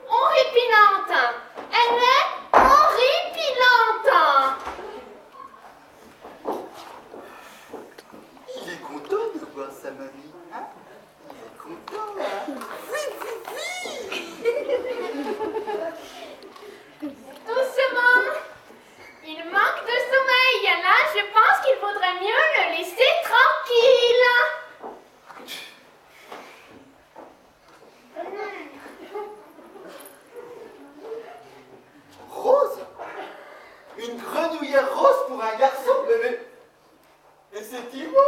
Horripilante. Elle est horripilante. Il est content de voir sa mamie, hein? Il est content, hein? Doucement. Il manque de sommeil. Là, je pense qu'il vaudrait mieux le laisser tranquille. Rose? Une grenouillère rose pour un garçon? Mais c'est Timo!